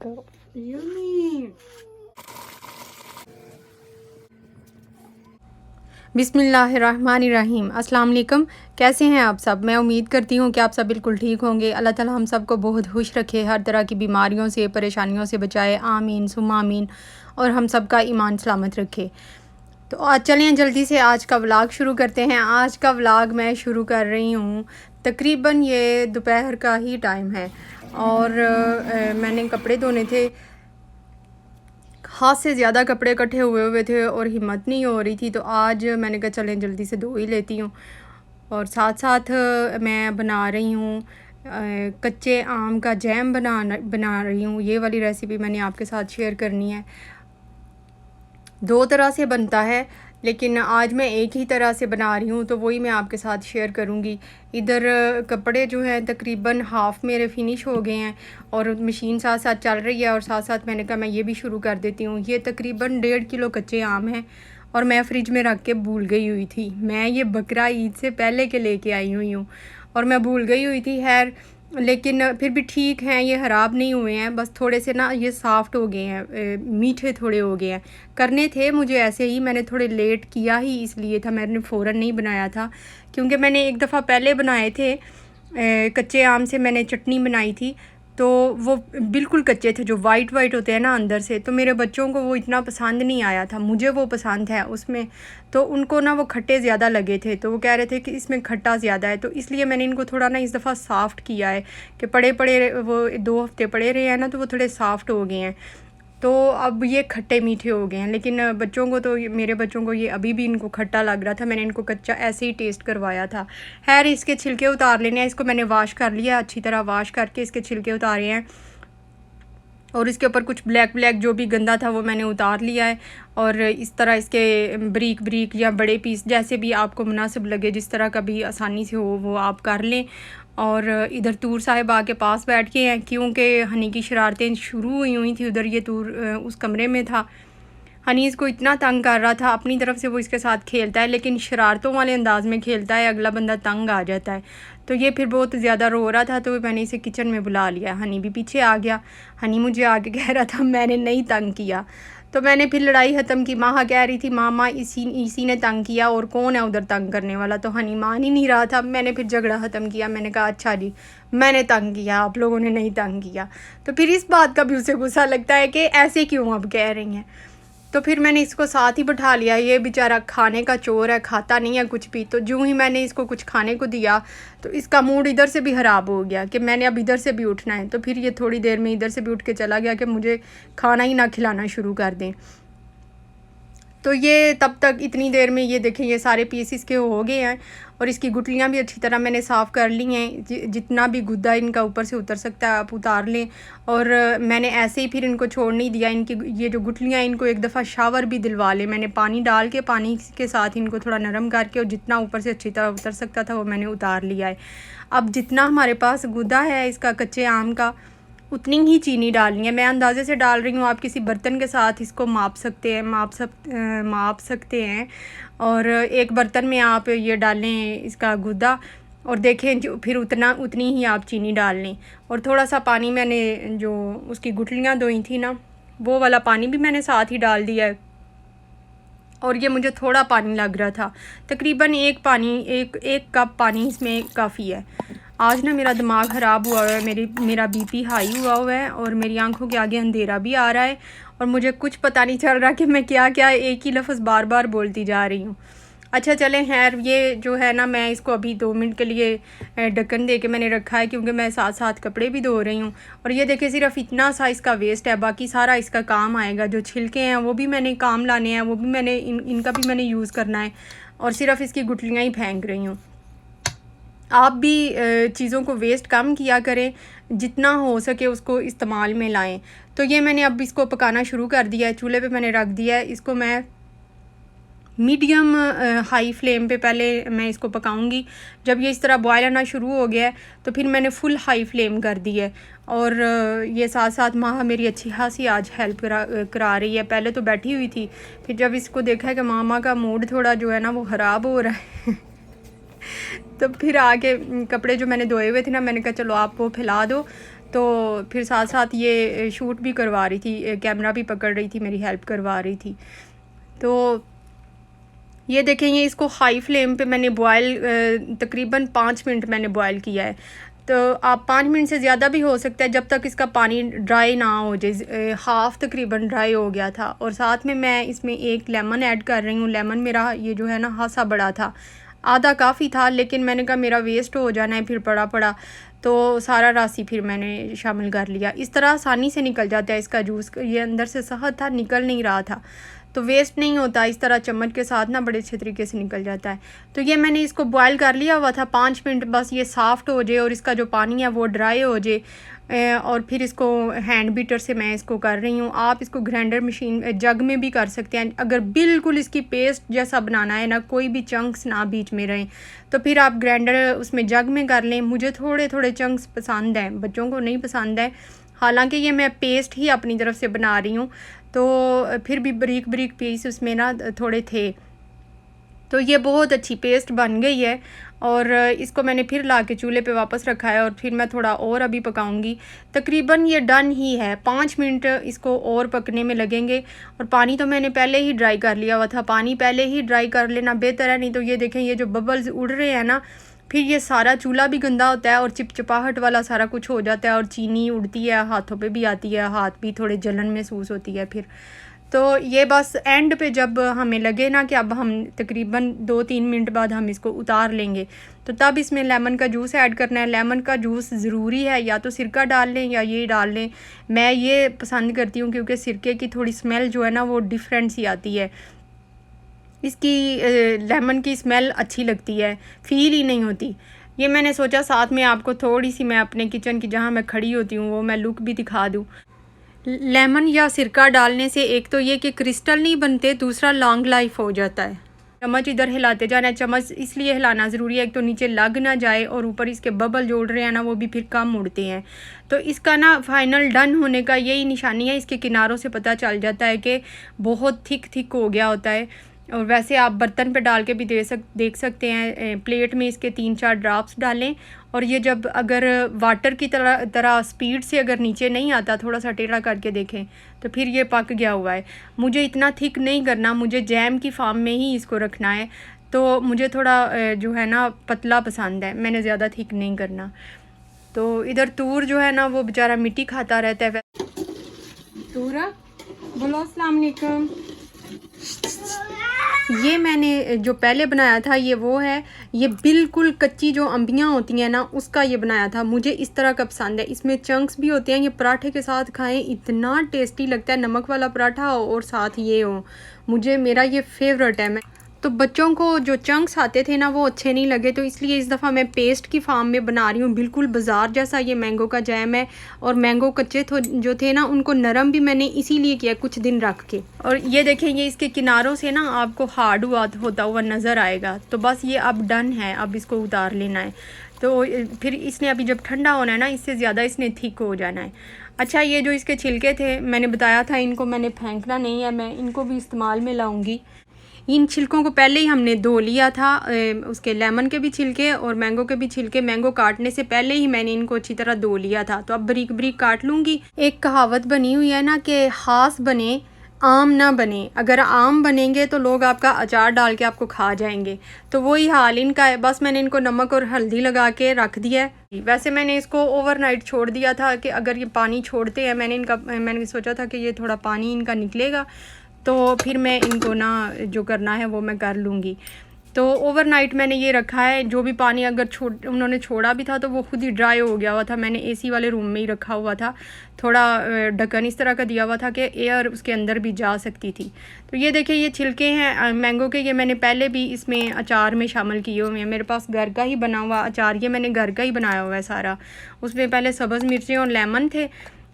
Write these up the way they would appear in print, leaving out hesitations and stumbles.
करो यूनी। बिस्मिल्लाहिर्रहमानिर्रहीम। अस्सलाम वालेकुम। कैसे हैं आप सब? मैं उम्मीद करती हूँ कि आप सब बिल्कुल ठीक होंगे। अल्लाह ताला हम सबको बहुत खुश रखे, हर तरह की बीमारियों से, परेशानियों से बचाए। आमीन सुम्मा आमीन। और हम सब का ईमान सलामत रखे। तो आज चलें जल्दी से आज का व्लॉग शुरू करते हैं। आज का व्लॉग मैं शुरू कर रही हूँ, तकरीबन ये दोपहर का ही टाइम है और मैंने कपड़े धोने थे। हाथ से ज़्यादा कपड़े इकट्ठे हुए थे और हिम्मत नहीं हो रही थी, तो आज मैंने कहा चलें जल्दी से धो ही लेती हूँ। और साथ साथ मैं बना रही हूँ कच्चे आम का जैम बना रही हूँ। ये वाली रेसिपी मैंने आपके साथ शेयर करनी है। दो तरह से बनता है, लेकिन आज मैं एक ही तरह से बना रही हूँ, तो वही मैं आपके साथ शेयर करूँगी। इधर कपड़े जो हैं तकरीबन हाफ़ मेरे फ़िनिश हो गए हैं और मशीन साथ साथ चल रही है, और साथ साथ मैंने कहा मैं ये भी शुरू कर देती हूँ। ये तकरीबन 1.5 किलो कच्चे आम हैं और मैं फ़्रिज में रख के भूल गई हुई थी। मैं ये बकरा ईद से पहले के लेके आई हुई हूँ और मैं भूल गई हुई थी। खैर, लेकिन फिर भी ठीक हैं, ये ख़राब नहीं हुए हैं, बस थोड़े से ना ये सॉफ्ट हो गए हैं, मीठे थोड़े हो गए हैं। करने थे मुझे ऐसे ही, मैंने थोड़े लेट किया ही इसलिए था, मैंने फ़ौरन नहीं बनाया था, क्योंकि मैंने एक दफ़ा पहले बनाए थे। कच्चे आम से मैंने चटनी बनाई थी, तो वो बिल्कुल कच्चे थे, जो वाइट वाइट होते हैं ना अंदर से, तो मेरे बच्चों को वो इतना पसंद नहीं आया था। मुझे वो पसंद है उसमें, तो उनको ना वो खट्टे ज़्यादा लगे थे, तो वो कह रहे थे कि इसमें खट्टा ज़्यादा है। तो इसलिए मैंने इनको थोड़ा ना इस दफ़ा सॉफ़्ट किया है कि पड़े पड़े वो 2 हफ़्ते पड़े रहे हैं ना, तो वो थोड़े सॉफ़्ट हो गए हैं, तो अब ये खट्टे मीठे हो गए हैं। लेकिन बच्चों को तो मेरे बच्चों को ये अभी भी इनको खट्टा लग रहा था। मैंने इनको कच्चा ऐसे ही टेस्ट करवाया था। खैर, इसके छिलके उतार लेने हैं। इसको मैंने वॉश कर लिया, अच्छी तरह वॉश करके इसके छिलके उतारे हैं और इसके ऊपर कुछ ब्लैक ब्लैक जो भी गंदा था वो मैंने उतार लिया है। और इस तरह इसके बारीक बारीक या बड़े पीस जैसे भी आपको मुनासिब लगे, जिस तरह का भी आसानी से हो वो आप कर लें। और इधर तूर साहिबा के पास बैठ के हैं, क्योंकि हनी की शरारतें शुरू हुई थी। उधर ये तूर उस कमरे में था। हनी इसको इतना तंग कर रहा था, अपनी तरफ से वो इसके साथ खेलता है, लेकिन शरारतों वाले अंदाज में खेलता है, अगला बंदा तंग आ जाता है। तो ये फिर बहुत ज़्यादा रो रहा था, तो मैंने इसे किचन में बुला लिया। हनी भी पीछे आ गया। हनी मुझे आके कह रहा था मैंने नहीं तंग किया, तो मैंने फिर लड़ाई ख़त्म की। माँ कह रही थी मामा इसी ने तंग किया, और कौन है उधर तंग करने वाला, तो हनी मान ही नहीं रहा था। मैंने फिर झगड़ा ख़त्म किया। मैंने कहा अच्छा जी, मैंने तंग किया, आप लोगों ने नहीं तंग किया। तो फिर इस बात का भी उसे गुस्सा लगता है कि ऐसे क्यों अब कह रही हैं। तो फिर मैंने इसको साथ ही बैठा लिया। ये बेचारा खाने का चोर है, खाता नहीं है कुछ भी। तो जो ही मैंने इसको कुछ खाने को दिया, तो इसका मूड इधर से भी ख़राब हो गया कि मैंने अब इधर से भी उठना है। तो फिर ये थोड़ी देर में इधर से भी उठ के चला गया कि मुझे खाना ही ना खिलाना शुरू कर दें। तो ये तब तक इतनी देर में ये देखें, ये सारे पीस इसके हो गए हैं और इसकी गुठलियाँ भी अच्छी तरह मैंने साफ़ कर ली हैं। जितना भी गुद्दा इनका ऊपर से उतर सकता है आप उतार लें। और मैंने ऐसे ही फिर इनको छोड़ नहीं दिया। इनकी ये जो गुठलियाँ, इनको एक दफ़ा शावर भी दिलवा लें। मैंने पानी डाल के, पानी के साथ इनको थोड़ा नरम करके, और जितना ऊपर से अच्छी तरह उतर सकता था वो मैंने उतार लिया है। अब जितना हमारे पास गुद्दा है इसका कच्चे आम का, उतनी ही चीनी डालनी है। मैं अंदाज़े से डाल रही हूँ, आप किसी बर्तन के साथ इसको माप सकते हैं, माप सकते हैं। और एक बर्तन में आप ये डालें इसका गुद्दा, और देखें जो फिर उतनी ही आप चीनी डाल लें। और थोड़ा सा पानी मैंने जो उसकी गुठलियाँ धोई थी ना, वो वाला पानी भी मैंने साथ ही डाल दिया है। और ये मुझे थोड़ा पानी लग रहा था, तकरीबन एक कप पानी इसमें काफ़ी है। आज ना मेरा दिमाग ख़राब हुआ है, मेरा बीपी हाई हुआ है और मेरी आंखों के आगे अंधेरा भी आ रहा है, और मुझे कुछ पता नहीं चल रहा कि मैं क्या क्या एक ही लफ्ज़ बार बार बोलती जा रही हूँ। अच्छा चलें, खैर, ये जो है ना, मैं इसको अभी 2 मिनट के लिए ढक्कन दे के मैंने रखा है, क्योंकि मैं साथ साथ कपड़े भी धो रही हूँ। और ये देखिए, सिर्फ इतना सा इसका वेस्ट है, बाकी सारा इसका काम आएगा। जो छिलके हैं वो भी मैंने काम लाने हैं, वो भी मैंने इनका भी मैंने यूज़ करना है, और सिर्फ इसकी गुठलियाँ ही फेंक रही हूँ। आप भी चीज़ों को वेस्ट कम किया करें, जितना हो सके उसको इस्तेमाल में लाएं। तो ये मैंने अब इसको पकाना शुरू कर दिया है, चूल्हे पे मैंने रख दिया है। इसको मैं मीडियम हाई फ्लेम पे पहले मैं इसको पकाऊंगी। जब ये इस तरह बॉयल आना शुरू हो गया है, तो फिर मैंने फुल हाई फ्लेम कर दी है। और ये साथ साथ माँ मेरी अच्छी खासी आज हेल्प करा रही है। पहले तो बैठी हुई थी, फिर जब इसको देखा है कि मामा का मूड थोड़ा जो है ना वो ख़राब हो रहा है तो फिर आके कपड़े जो मैंने धोए हुए थे ना, मैंने कहा चलो आप वो फैला दो, तो फिर साथ साथ ये शूट भी करवा रही थी, कैमरा भी पकड़ रही थी, मेरी हेल्प करवा रही थी। तो ये देखें, ये इसको हाई फ्लेम पे मैंने बॉयल तकरीबन 5 मिनट मैंने बॉयल किया है। तो आप 5 मिनट से ज़्यादा भी हो सकता है, जब तक इसका पानी ड्राई ना हो जाए। हाफ़ तकरीबन ड्राई हो गया था। और साथ में मैं इसमें एक लेमन ऐड कर रही हूँ। लेमन मेरा ये जो है ना खासा बड़ा था, आधा काफ़ी था, लेकिन मैंने कहा मेरा वेस्ट हो जाना है फिर पड़ा पड़ा, तो सारा रस ही फिर मैंने शामिल कर लिया। इस तरह आसानी से निकल जाता है इसका जूस। ये अंदर से शहद था, निकल नहीं रहा था, तो वेस्ट नहीं होता। इस तरह चम्मच के साथ ना बड़े अच्छे तरीके से निकल जाता है। तो ये मैंने इसको बॉयल कर लिया हुआ था 5 मिनट, बस ये सॉफ्ट हो जाए और इसका जो पानी है वो ड्राई हो जाए। और फिर इसको हैंड बीटर से मैं इसको कर रही हूँ। आप इसको ग्राइंडर मशीन जग में भी कर सकते हैं। अगर बिल्कुल इसकी पेस्ट जैसा बनाना है ना, कोई भी चंक्स ना बीच में रहें, तो फिर आप ग्राइंडर उसमें जग में कर लें। मुझे थोड़े थोड़े चंक्स पसंद हैं, बच्चों को नहीं पसंद है। हालांकि ये मैं पेस्ट ही अपनी तरफ से बना रही हूँ, तो फिर भी बारीक बारीक पीस उसमें ना थोड़े थे। तो ये बहुत अच्छी पेस्ट बन गई है। और इसको मैंने फिर ला के चूल्हे पे वापस रखा है और फिर मैं थोड़ा और अभी पकाऊंगी। तकरीबन ये डन ही है, 5 मिनट इसको और पकने में लगेंगे। और पानी तो मैंने पहले ही ड्राई कर लिया हुआ था, पानी पहले ही ड्राई कर लेना बेहतर है, नहीं तो ये देखें ये जो बबल्स उड़ रहे हैं ना, फिर ये सारा चूल्हा भी गंदा होता है और चिपचिपाहट वाला सारा कुछ हो जाता है और चीनी उड़ती है, हाथों पे भी आती है, हाथ भी थोड़े जलन महसूस होती है फिर। तो ये बस एंड पे जब हमें लगे ना कि अब हम तकरीबन 2-3 मिनट बाद हम इसको उतार लेंगे, तो तब इसमें लेमन का जूस ऐड करना है। लेमन का जूस ज़रूरी है, या तो सिरका डाल लें या ये डाल लें। मैं ये पसंद करती हूँ क्योंकि सिरके की थोड़ी स्मेल जो है ना वो डिफरेंट सी आती है, इसकी लेमन की स्मेल अच्छी लगती है, फ़ील ही नहीं होती। ये मैंने सोचा साथ में आपको थोड़ी सी मैं अपने किचन की जहाँ मैं खड़ी होती हूँ वो मैं लुक भी दिखा दूँ। लेमन या सिरका डालने से एक तो ये कि क्रिस्टल नहीं बनते, दूसरा लॉन्ग लाइफ हो जाता है। चम्मच इधर हिलाते जाना है, चम्मच इसलिए हिलाना ज़रूरी है, एक तो नीचे लग ना जाए और ऊपर इसके बबल जोड़ रहे हैं ना वो भी फिर कम उड़ते हैं। तो इसका ना फाइनल डन होने का यही निशानी है, इसके किनारों से पता चल जाता है कि बहुत थिक हो गया होता है। और वैसे आप बर्तन पे डाल के भी देख सकते हैं। प्लेट में इसके 3-4 ड्रॉप्स डालें और ये जब अगर वाटर की तरह स्पीड से अगर नीचे नहीं आता, थोड़ा सा टेढ़ा करके देखें तो फिर ये पक गया हुआ है। मुझे इतना थिक नहीं करना, मुझे जैम की फॉर्म में ही इसको रखना है, तो मुझे थोड़ा जो है ना पतला पसंद है, मैंने ज़्यादा थिक नहीं करना। तो इधर तूर जो है ना वो बेचारा मिट्टी खाता रहता है। तूरा बोलो अस्सलाम वालेकुम। ये मैंने जो पहले बनाया था ये वो है, ये बिल्कुल कच्ची जो अम्बियाँ होती हैं ना उसका ये बनाया था। मुझे इस तरह का पसंद है, इसमें चंक्स भी होते हैं। ये पराठे के साथ खाएं इतना टेस्टी लगता है, नमक वाला पराठा हो और साथ ये हो, मुझे मेरा ये फेवरेट है। मैं तो बच्चों को जो चंक्स आते थे ना वो अच्छे नहीं लगे, तो इसलिए इस दफ़ा मैं पेस्ट की फार्म में बना रही हूँ। बिल्कुल बाज़ार जैसा ये मैंगो का जैम है। और मैंगो कच्चे जो थे ना उनको नरम भी मैंने इसीलिए किया कुछ दिन रख के। और ये देखें, ये इसके किनारों से ना आपको हार्ड होता हुआ नज़र आएगा। तो बस ये अब डन है, अब इसको उतार लेना है। तो फिर इसने अभी जब ठंडा होना है ना, इससे ज़्यादा इसने थिक हो जाना है। अच्छा, ये जो इसके छिलके थे मैंने बताया था, इनको मैंने फेंकना नहीं है, मैं इनको भी इस्तेमाल में लाऊंगी। इन छिलकों को पहले ही हमने धो लिया था, उसके लेमन के भी छिलके और मैंगो के भी छिलके। मैंगो काटने से पहले ही मैंने इनको अच्छी तरह धो लिया था, तो अब बारीक बारीक काट लूँगी। एक कहावत बनी हुई है ना कि हास बने आम ना बने। अगर आम बनेंगे तो लोग आपका अचार डाल के आपको खा जाएंगे, तो वही हाल इनका है। बस मैंने इनको नमक और हल्दी लगा के रख दिया है। वैसे मैंने इसको ओवरनाइट छोड़ दिया था कि अगर ये पानी छोड़ते हैं, मैंने सोचा था कि ये थोड़ा पानी इनका निकलेगा तो फिर मैं इनको ना जो करना है वो मैं कर लूँगी। तो ओवरनाइट मैंने ये रखा है। जो भी पानी अगर उन्होंने छोड़ा भी था तो वो खुद ही ड्राई हो गया हुआ था। मैंने एसी वाले रूम में ही रखा हुआ था, थोड़ा ढक्कन इस तरह का दिया हुआ था कि एयर उसके अंदर भी जा सकती थी। तो ये देखिए, ये छिलके हैं मैंगो के, ये मैंने पहले भी इसमें अचार में शामिल किए हुए हैं। मेरे पास घर का ही बना हुआ अचार, ये मैंने घर का ही बनाया हुआ है सारा। उसमें पहले सब्ज़ मिर्चें और लेमन थे,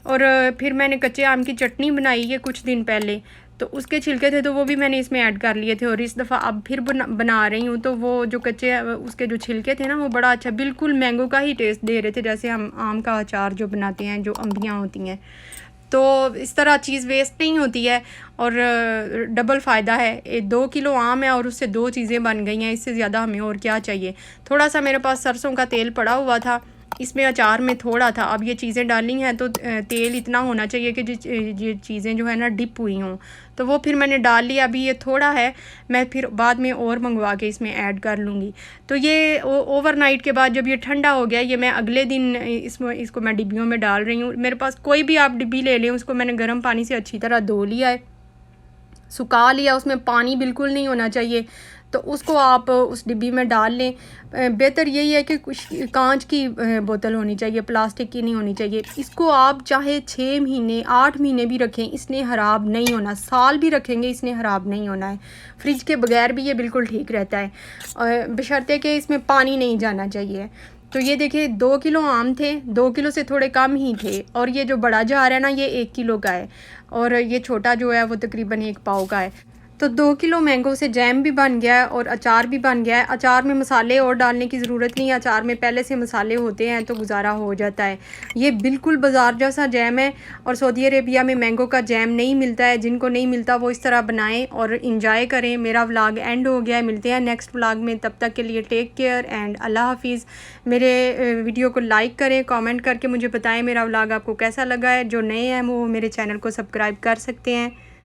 और फिर मैंने कच्चे आम की चटनी बनाई है कुछ दिन पहले, तो उसके छिलके थे तो वो भी मैंने इसमें ऐड कर लिए थे। और इस दफ़ा अब फिर बना रही हूँ, तो वो जो कच्चे उसके जो छिलके थे ना वो बड़ा अच्छा बिल्कुल मैंगो का ही टेस्ट दे रहे थे, जैसे हम आम का अचार जो बनाते हैं, जो अम्बियाँ होती हैं। तो इस तरह चीज़ वेस्ट नहीं होती है और डबल फ़ायदा है। 2 किलो आम है और उससे 2 चीज़ें बन गई हैं, इससे ज़्यादा हमें और क्या चाहिए। थोड़ा सा मेरे पास सरसों का तेल पड़ा हुआ था, इसमें अचार में थोड़ा था। अब ये चीज़ें डालनी हैं तो तेल इतना होना चाहिए कि ये चीज़ें जो है ना डिप हुई हों, तो वो फिर मैंने डाल लिया। अभी ये थोड़ा है, मैं फिर बाद में और मंगवा के इसमें ऐड कर लूँगी। तो ये ओवरनाइट के बाद जब ये ठंडा हो गया, ये मैं अगले दिन इसको मैं डिब्बियों में डाल रही हूँ। मेरे पास कोई भी आप डिब्बी ले लें, उसको मैंने गर्म पानी से अच्छी तरह धो लिया है, सुखा लिया, उसमें पानी बिल्कुल नहीं होना चाहिए। तो उसको आप उस डिब्बी में डाल लें। बेहतर यही है कि कुछ कांच की बोतल होनी चाहिए, प्लास्टिक की नहीं होनी चाहिए। इसको आप चाहे 6 महीने 8 महीने भी रखें, इसने ख़राब नहीं होना। साल भी रखेंगे, इसने ख़राब नहीं होना है। फ्रिज के बगैर भी ये बिल्कुल ठीक रहता है, बशर्ते कि इसमें पानी नहीं जाना चाहिए। तो ये देखिए 2 किलो आम थे, 2 किलो से थोड़े कम ही थे, और ये जो बड़ा जार है ना ये 1 किलो का है, और ये छोटा जो है वो तकरीबन 1 पाव का है। तो 2 किलो मैंगो से जैम भी बन गया है और अचार भी बन गया है। अचार में मसाले और डालने की ज़रूरत नहीं है, अचार में पहले से मसाले होते हैं तो गुजारा हो जाता है। ये बिल्कुल बाज़ार जैसा जैम है, और सऊदी अरेबिया में मैंगो का जैम नहीं मिलता है। जिनको नहीं मिलता वो इस तरह बनाएं और इंजॉय करें। मेरा व्लॉग एंड हो गया है, मिलते हैं नेक्स्ट व्लॉग में। तब तक के लिए टेक केयर एंड अल्लाह हाफिज़। मेरे वीडियो को लाइक करें, कॉमेंट करके मुझे बताएँ मेरा व्लॉग आपको कैसा लगा है। जो नए हैं वो मेरे चैनल को सब्सक्राइब कर सकते हैं।